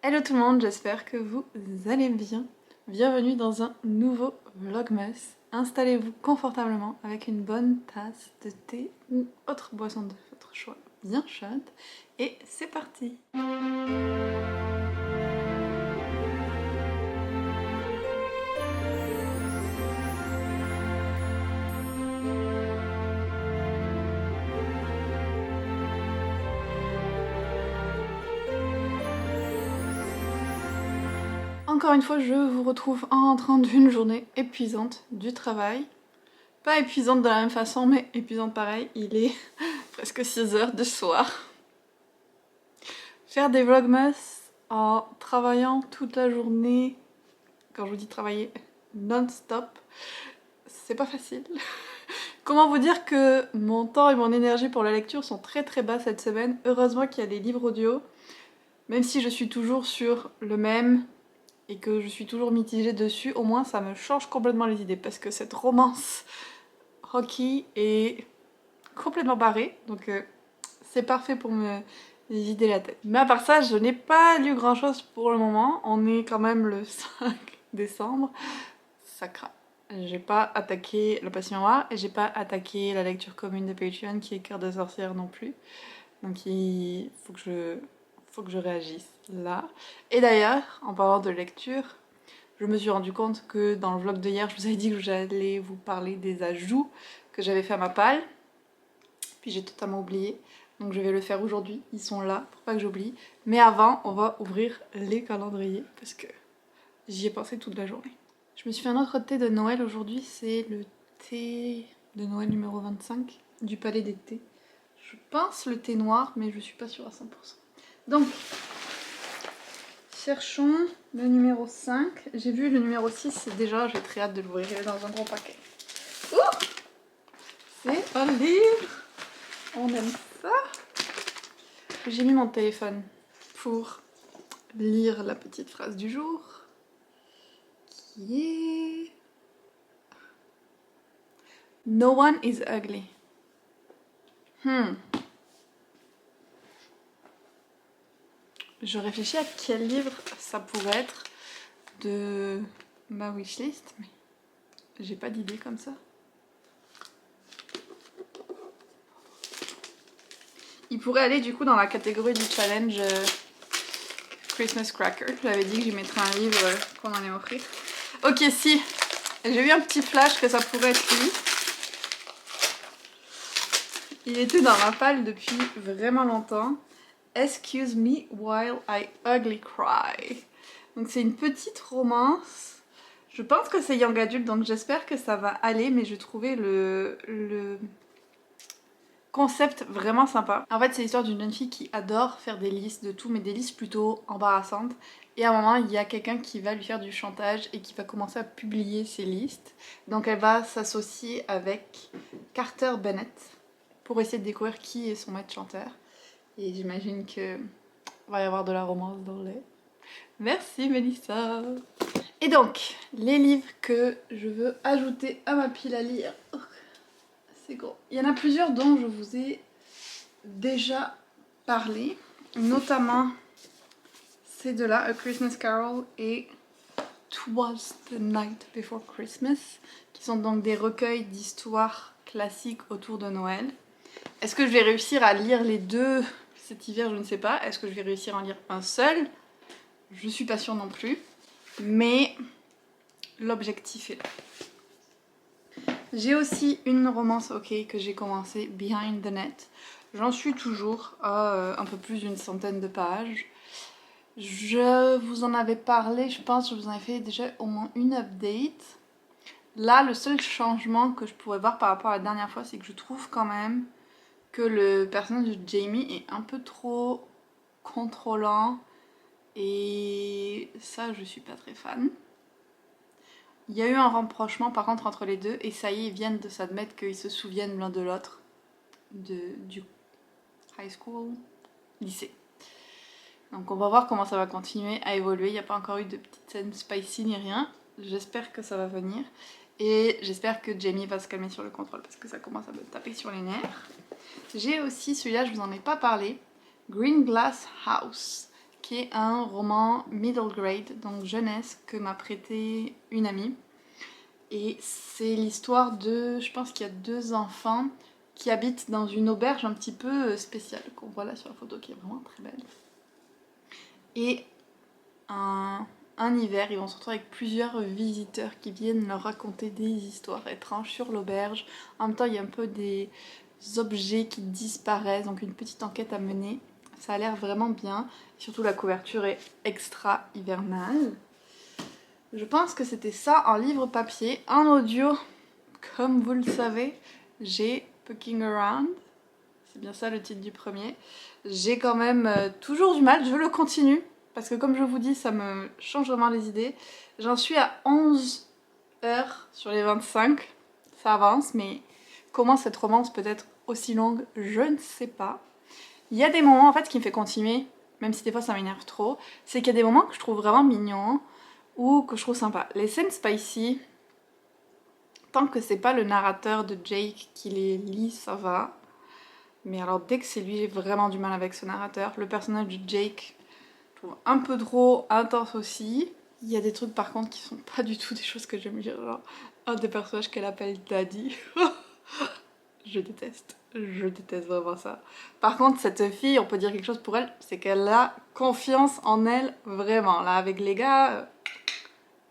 Hello tout le monde, j'espère que vous allez bien. Bienvenue dans un nouveau Vlogmas. Installez-vous confortablement avec une bonne tasse de thé ou autre boisson de votre choix bien chaude. Et c'est parti! Encore une fois, je vous retrouve en rentrant d'une journée épuisante du travail. Pas épuisante de la même façon, mais épuisante pareil. Il est presque 6 heures du soir. Faire des vlogmas en travaillant toute la journée, quand je vous dis travailler non-stop, c'est pas facile. Comment vous dire que mon temps et mon énergie pour la lecture sont très bas cette semaine. Heureusement qu'il y a des livres audio, même si je suis toujours sur le même et que je suis toujours mitigée dessus, au moins ça me change complètement les idées parce que cette romance Rocky est complètement barrée, donc c'est parfait pour me vider la tête. Mais à part ça, je n'ai pas lu grand chose pour le moment. On est quand même le 5 décembre. Ça craint. J'ai pas attaqué La Passion Noire et j'ai pas attaqué la lecture commune de Patreon qui est Cœur de sorcière non plus. Donc il faut que je réagisse là. Et d'ailleurs, en parlant de lecture, je me suis rendu compte que dans le vlog de hier, je vous avais dit que j'allais vous parler des ajouts que j'avais fait à ma palle. Puis j'ai totalement oublié. Donc je vais le faire aujourd'hui. Ils sont là pour pas que j'oublie. Mais avant, on va ouvrir les calendriers parce que j'y ai pensé toute la journée. Je me suis fait un autre thé de Noël aujourd'hui. C'est le thé de Noël numéro 25 du Palais des Thés. Je pense le thé noir, mais je suis pas sûre à 100%. Donc, cherchons le numéro 5. J'ai vu le numéro 6, déjà, j'ai très hâte de l'ouvrir. Il est dans un gros paquet. Ouh, c'est un livre. On aime ça. J'ai mis mon téléphone pour lire la petite phrase du jour qui est No one is ugly. Je réfléchis à quel livre ça pourrait être de ma wishlist, mais j'ai pas d'idée comme ça. Il pourrait aller du coup dans la catégorie du challenge Christmas Cracker. J'avais dit que j'y mettrais un livre qu'on allait offrir. Ok, si. J'ai eu un petit flash que ça pourrait être lui. Il était dans ma palle depuis vraiment longtemps. Excuse me while I ugly cry. Donc c'est une petite romance. Je pense que c'est young adult, donc j'espère que ça va aller, mais je trouvais le concept vraiment sympa. En fait, c'est l'histoire d'une jeune fille qui adore faire des listes de tout, mais des listes plutôt embarrassantes. Et à un moment, il y a quelqu'un qui va lui faire du chantage et qui va commencer à publier ses listes. Donc elle va s'associer avec Carter Bennett pour essayer de découvrir qui est son maître chanteur. Et j'imagine que va y avoir de la romance dans les... Merci Mélissa. Et donc, les livres que je veux ajouter à ma pile à lire. Oh, c'est gros. Il y en a plusieurs dont je vous ai déjà parlé, notamment ces deux-là, A Christmas Carol et 'Twas the Night Before Christmas, qui sont donc des recueils d'histoires classiques autour de Noël. Est-ce que je vais réussir à lire les deux cet hiver? Je ne sais pas. Est-ce que je vais réussir à en lire un seul? Je suis pas sûre non plus. Mais l'objectif est là. J'ai aussi une romance ok que j'ai commencé, Behind the Net. J'en suis toujours à un peu plus d'une centaine de pages. Je vous en avais parlé, je pense que je vous en avais fait déjà au moins une update. Là, le seul changement que je pourrais voir par rapport à la dernière fois, c'est que je trouve quand même que le personnage de Jamie est un peu trop contrôlant. Et ça, je suis pas très fan. Il y a eu un rapprochement par contre entre les deux, et ça y est, ils viennent de s'admettre qu'ils se souviennent l'un de l'autre du high school, lycée. Donc on va voir comment ça va continuer à évoluer. Il n'y a pas encore eu de petites scènes spicy ni rien. J'espère que ça va venir. Et j'espère que Jamie va se calmer sur le contrôle parce que ça commence à me taper sur les nerfs. J'ai aussi celui-là, je vous en ai pas parlé, Green Glass House, qui est un roman middle grade, donc jeunesse, que m'a prêté une amie. Et c'est l'histoire de, je pense qu'il y a 2 enfants qui habitent dans une auberge un petit peu spéciale, qu'on voit là sur la photo, qui est vraiment très belle. Et un hiver, ils vont se retrouver avec plusieurs visiteurs qui viennent leur raconter des histoires étranges sur l'auberge. En même temps, il y a un peu des objets qui disparaissent, donc une petite enquête à mener. Ça a l'air vraiment bien. Surtout la couverture est extra hivernale. Je pense que c'était ça en livre papier. En audio, comme vous le savez, j'ai Poking Around. C'est bien ça le titre du premier. J'ai quand même toujours du mal, je le continue. Parce que comme je vous dis, ça me change vraiment les idées. J'en suis à 11 heures sur les 25. Ça avance, mais comment cette romance peut être aussi longue, je ne sais pas. Il y a des moments, en fait, ce qui me fait continuer, même si des fois ça m'énerve trop, c'est qu'il y a des moments que je trouve vraiment mignons ou que je trouve sympas. Les scènes spicy, tant que c'est pas le narrateur de Jake qui les lit, ça va. Mais alors dès que c'est lui, j'ai vraiment du mal avec ce narrateur. Le personnage de Jake, je trouve un peu trop intense aussi. Il y a des trucs par contre qui sont pas du tout des choses que j'aime bien. Genre un des personnages qu'elle appelle Daddy. Je déteste vraiment ça. Par contre, cette fille, on peut dire quelque chose pour elle, c'est qu'elle a confiance en elle vraiment. Là, avec les gars,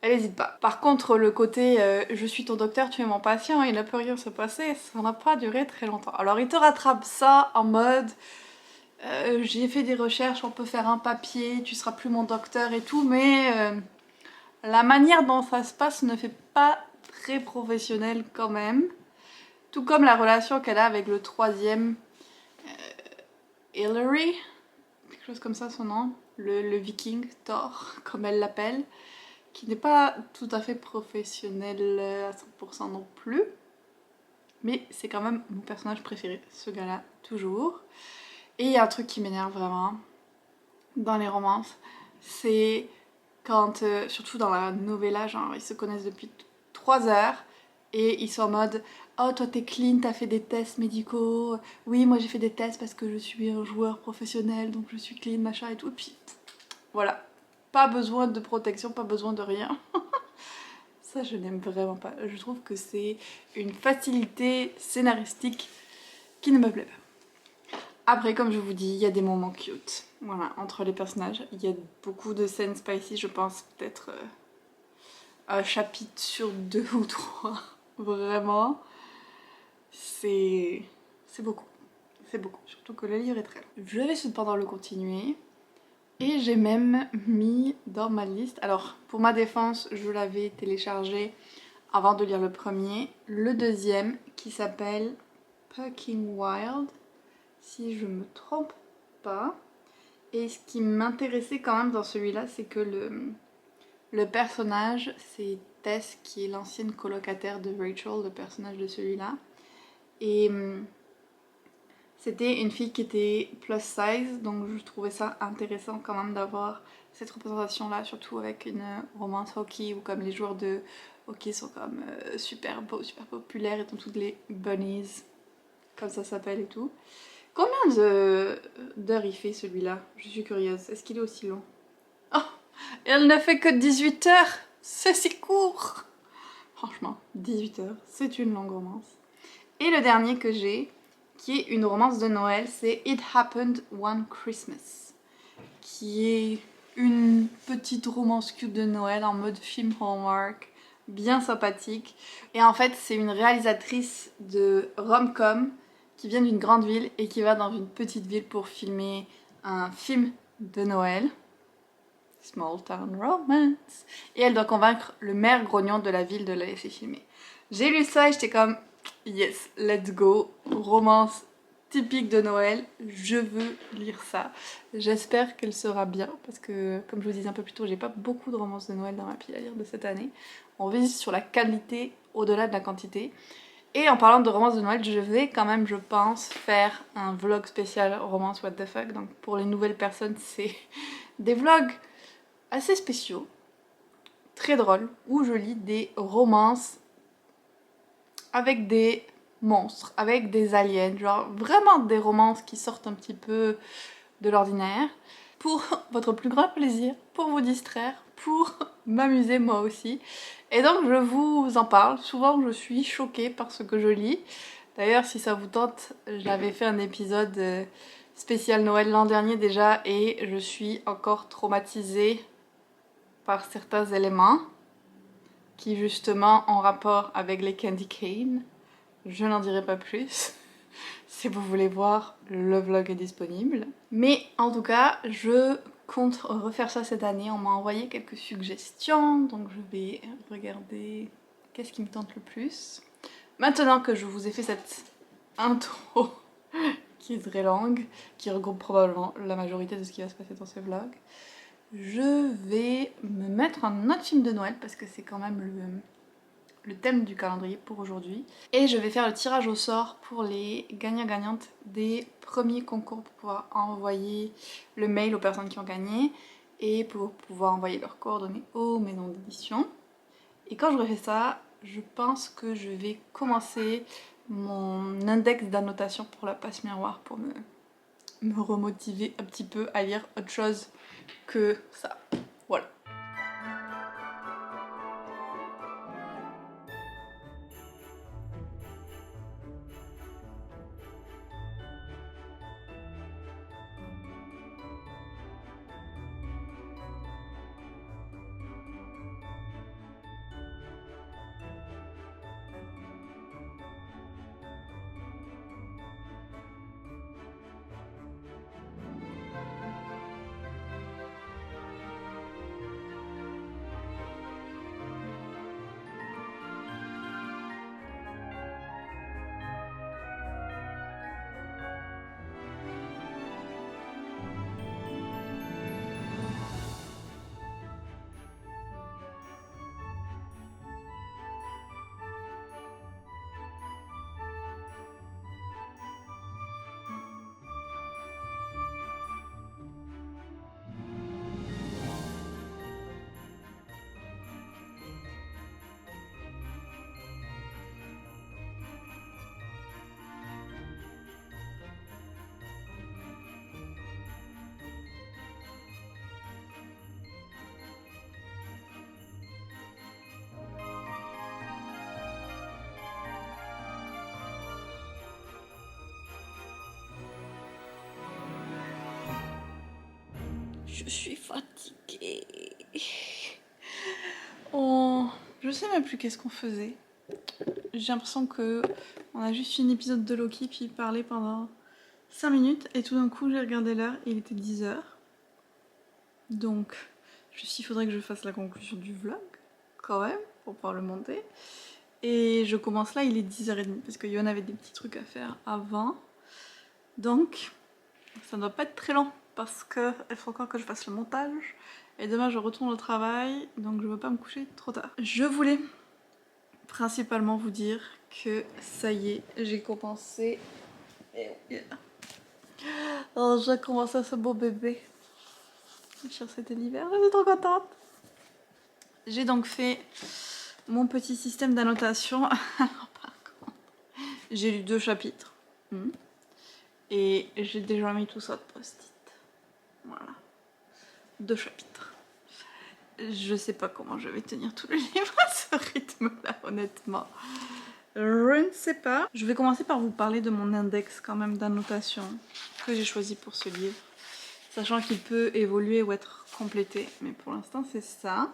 elle hésite pas. Par contre, le côté je suis ton docteur, tu es mon patient, il ne peut rien se passer, ça n'a pas duré très longtemps. Alors, il te rattrape ça en mode j'ai fait des recherches, on peut faire un papier, tu seras plus mon docteur et tout, mais la manière dont ça se passe ne fait pas très professionnel quand même. Tout comme la relation qu'elle a avec le troisième, Hillary, quelque chose comme ça son nom, le viking, Thor, comme elle l'appelle, qui n'est pas tout à fait professionnel à 100% non plus. Mais c'est quand même mon personnage préféré, ce gars-là, toujours. Et il y a un truc qui m'énerve vraiment dans les romances, c'est quand, surtout dans la novella, genre ils se connaissent depuis 3 heures et ils sont en mode oh toi t'es clean, t'as fait des tests médicaux, oui moi j'ai fait des tests parce que je suis un joueur professionnel donc je suis clean machin et tout, et puis voilà, pas besoin de protection, pas besoin de rien. Ça je n'aime vraiment pas, je trouve que c'est une facilité scénaristique qui ne me plaît pas. Après, comme je vous dis, il y a des moments cute. Voilà, entre les personnages. Il y a beaucoup de scènes spicy, je pense peut-être un chapitre sur 2 ou 3. Vraiment. C'est beaucoup. C'est beaucoup. Surtout que le livre est très long. Je vais cependant le continuer. Et j'ai même mis dans ma liste. Alors, pour ma défense, je l'avais téléchargé avant de lire le premier. Le deuxième, qui s'appelle Pucking Wild, si je me trompe pas. Et ce qui m'intéressait quand même dans celui-là, c'est que le personnage, c'est Tess, qui est l'ancienne colocataire de Rachel, le personnage de celui-là. Et c'était une fille qui était plus size, donc je trouvais ça intéressant quand même d'avoir cette représentation-là, surtout avec une romance hockey, où comme les joueurs de hockey sont comme super beaux, super populaires, et ont toutes les bunnies, comme ça s'appelle et tout. Combien d'heures il fait celui-là? Je suis curieuse. Est-ce qu'il est aussi long? Oh, elle ne fait que 18 heures! C'est si court! Franchement, 18 heures, c'est une longue romance. Et le dernier que j'ai, qui est une romance de Noël, c'est It Happened One Christmas, qui est une petite romance cute de Noël en mode film Hallmark, bien sympathique. Et en fait, c'est une réalisatrice de rom-com qui vient d'une grande ville et qui va dans une petite ville pour filmer un film de Noël. Small Town Romance. Et elle doit convaincre le maire grognon de la ville de la laisser filmer. J'ai lu ça et j'étais comme yes, let's go, romance typique de Noël, je veux lire ça. J'espère qu'elle sera bien parce que, comme je vous disais un peu plus tôt, j'ai pas beaucoup de romances de Noël dans ma pile à lire de cette année. On vise sur la qualité au-delà de la quantité. Et en parlant de romance de Noël, je vais quand même, je pense, faire un vlog spécial romance what the fuck. Donc pour les nouvelles personnes, c'est des vlogs assez spéciaux, très drôles, où je lis des romances avec des monstres, avec des aliens, genre vraiment des romances qui sortent un petit peu de l'ordinaire. pour votre plus grand plaisir, pour vous distraire, pour m'amuser moi aussi. Et donc je vous en parle. Souvent je suis choquée par ce que je lis. D'ailleurs si ça vous tente, j'avais fait un épisode spécial Noël l'an dernier déjà et je suis encore traumatisée par certains éléments qui justement ont rapport avec les candy cane. Je n'en dirai pas plus. Si vous voulez voir, le vlog est disponible. Mais en tout cas, je compte refaire ça cette année. On m'a envoyé quelques suggestions, donc je vais regarder qu'est-ce qui me tente le plus. Maintenant que je vous ai fait cette intro qui est très longue, qui regroupe probablement la majorité de ce qui va se passer dans ce vlog, je vais me mettre un autre film de Noël parce que c'est quand même le thème du calendrier pour aujourd'hui. Et je vais faire le tirage au sort pour les gagnants-gagnantes des premiers concours pour pouvoir envoyer le mail aux personnes qui ont gagné et pour pouvoir envoyer leurs coordonnées aux maisons d'édition. Et quand j'aurai fait ça, je pense que je vais commencer mon index d'annotation pour la passe miroir pour me remotiver un petit peu à lire autre chose que ça. Voilà. Je suis fatiguée. Oh, je sais même plus qu'est-ce qu'on faisait. J'ai l'impression que on a juste fini l'épisode de Loki puis parlé pendant 5 minutes et tout d'un coup j'ai regardé l'heure et il était 10h. Donc il faudrait que je fasse la conclusion du vlog quand même pour pouvoir le monter. Et je commence là, il est 10h30 parce que Yoann avait des petits trucs à faire avant. Donc ça ne doit pas être très long parce qu'il faut encore que je fasse le montage. Et demain je retourne au travail, donc je veux pas me coucher trop tard. Je voulais principalement vous dire que ça y est, j'ai commencé. Oh, j'ai commencé ce beau bébé. C'était l'hiver, je suis trop contente. J'ai donc fait mon petit système d'annotation. Alors par contre, j'ai lu 2 chapitres. Et j'ai déjà mis tout ça de post-it. Voilà. 2 chapitres. Je sais pas comment je vais tenir tout le livre à ce rythme-là, honnêtement. Je ne sais pas. Je vais commencer par vous parler de mon index quand même d'annotation que j'ai choisi pour ce livre. Sachant qu'il peut évoluer ou être complété. Mais pour l'instant, c'est ça.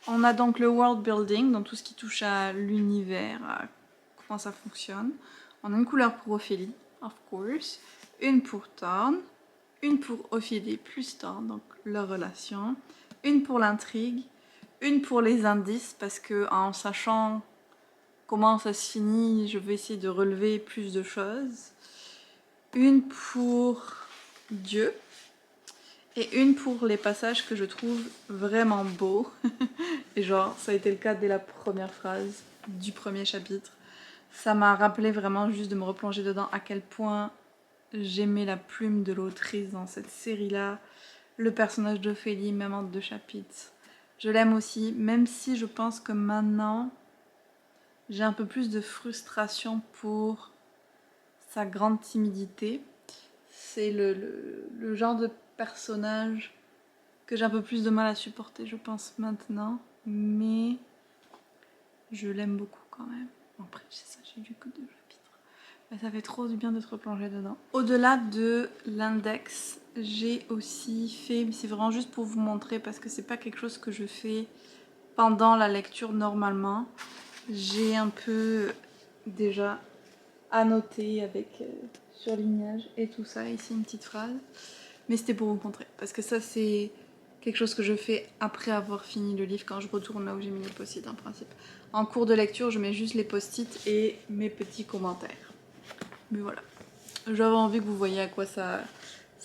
On a donc le world building, dans tout ce qui touche à l'univers, à comment ça fonctionne. On a une couleur pour Ophélie, of course. Une pour Thorne. Une pour Ophélie plus Thorne, donc leur relation. Une pour l'intrigue. Une pour les indices, parce que en sachant comment ça se finit, je vais essayer de relever plus de choses. Une pour Dieu. Et une pour les passages que je trouve vraiment beaux. Et genre, ça a été le cas dès la première phrase du premier chapitre. Ça m'a rappelé vraiment juste de me replonger dedans à quel point j'aimais la plume de l'autrice dans cette série-là. Le personnage d'Ophélie, même en 2 chapitres. Je l'aime aussi, même si je pense que maintenant, j'ai un peu plus de frustration pour sa grande timidité. C'est le genre de personnage que j'ai un peu plus de mal à supporter, je pense, maintenant. Mais je l'aime beaucoup quand même. Bon, après, c'est ça, j'ai lu que 2 chapitres. Mais ça fait trop du bien d'être plongée dedans. Au-delà de l'index, j'ai aussi fait, mais c'est vraiment juste pour vous montrer parce que c'est pas quelque chose que je fais pendant la lecture normalement. J'ai un peu déjà annoté avec surlignage et tout ça. Ici une petite phrase. Mais c'était pour vous montrer parce que ça c'est quelque chose que je fais après avoir fini le livre quand je retourne là où j'ai mis les post-it en principe. En cours de lecture je mets juste les post-it et mes petits commentaires. Mais voilà. J'avais envie que vous voyiez à quoi ça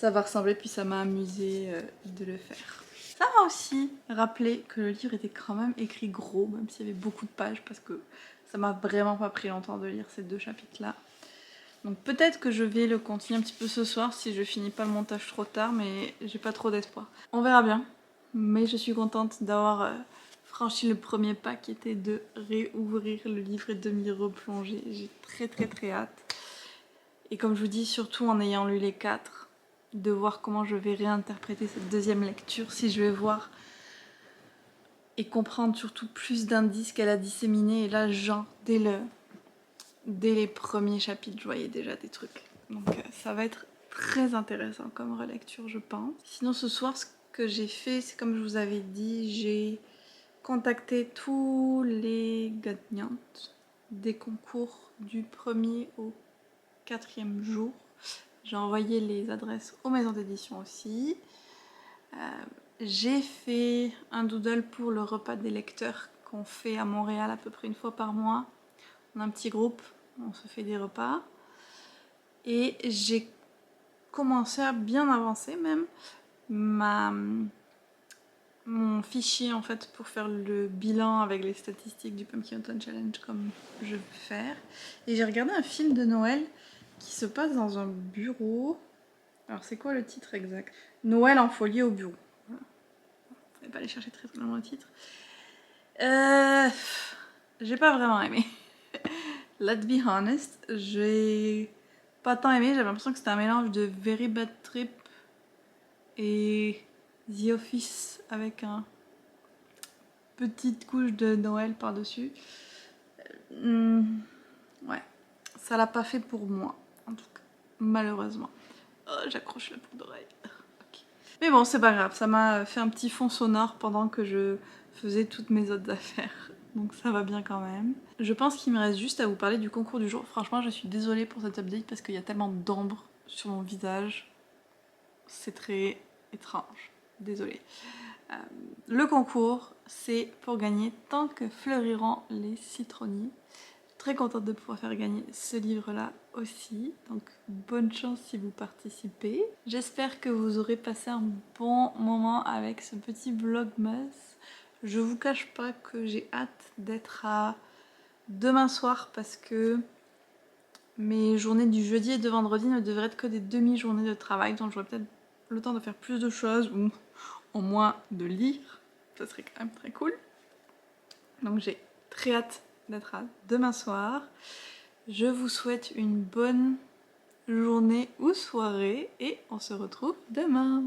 va ressembler puis ça m'a amusé de le faire. Ça m'a aussi rappelé que le livre était quand même écrit gros, même s'il y avait beaucoup de pages, parce que ça m'a vraiment pas pris longtemps de lire ces 2 chapitres-là. Donc peut-être que je vais le continuer un petit peu ce soir si je finis pas le montage trop tard, mais j'ai pas trop d'espoir. On verra bien, mais je suis contente d'avoir franchi le premier pas qui était de réouvrir le livre et de m'y replonger. J'ai très hâte. Et comme je vous dis, surtout en ayant lu les 4, de voir comment je vais réinterpréter cette 2e lecture, si je vais voir et comprendre surtout plus d'indices qu'elle a disséminés. Et là, genre, dès les premiers chapitres, je voyais déjà des trucs. Donc ça va être très intéressant comme relecture, je pense. Sinon, ce soir, ce que j'ai fait, c'est comme je vous avais dit, j'ai contacté tous les gagnants des concours du 1er au 4e jour. J'ai envoyé les adresses aux maisons d'édition aussi. J'ai fait un doodle pour le repas des lecteurs qu'on fait à Montréal à peu près une fois par mois. On a un petit groupe, on se fait des repas. Et j'ai commencé à bien avancer même mon fichier en fait pour faire le bilan avec les statistiques du Pumpkin Autumn Challenge comme je veux faire. Et j'ai regardé un film de Noël qui se passe dans un bureau. Alors c'est quoi le titre exact? Noël en folie au bureau. Voilà. Je vais pas aller chercher très loin le titre. J'ai pas vraiment aimé. Let's be honest, j'ai pas tant aimé. J'avais l'impression que c'était un mélange de Very Bad Trip et The Office avec un petite couche de Noël par-dessus. Ouais, ça l'a pas fait pour moi, en tout cas, malheureusement. Oh, j'accroche la boucle d'oreille. Okay. Mais bon, c'est pas grave, ça m'a fait un petit fond sonore pendant que je faisais toutes mes autres affaires. Donc ça va bien quand même. Je pense qu'il me reste juste à vous parler du concours du jour. Franchement, je suis désolée pour cette update parce qu'il y a tellement d'ombre sur mon visage. C'est très étrange. Désolée. Le concours, c'est pour gagner Tant que fleuriront les citronniers. Très contente de pouvoir faire gagner ce livre-là aussi. Donc bonne chance si vous participez. J'espère que vous aurez passé un bon moment avec ce petit vlogmas. Je vous cache pas que j'ai hâte d'être à demain soir parce que mes journées du jeudi et de vendredi ne devraient être que des demi-journées de travail. Donc j'aurai peut-être le temps de faire plus de choses ou au moins de lire. Ça serait quand même très cool. Donc j'ai très hâte d'être à demain soir. Je vous souhaite une bonne journée ou soirée et on se retrouve demain.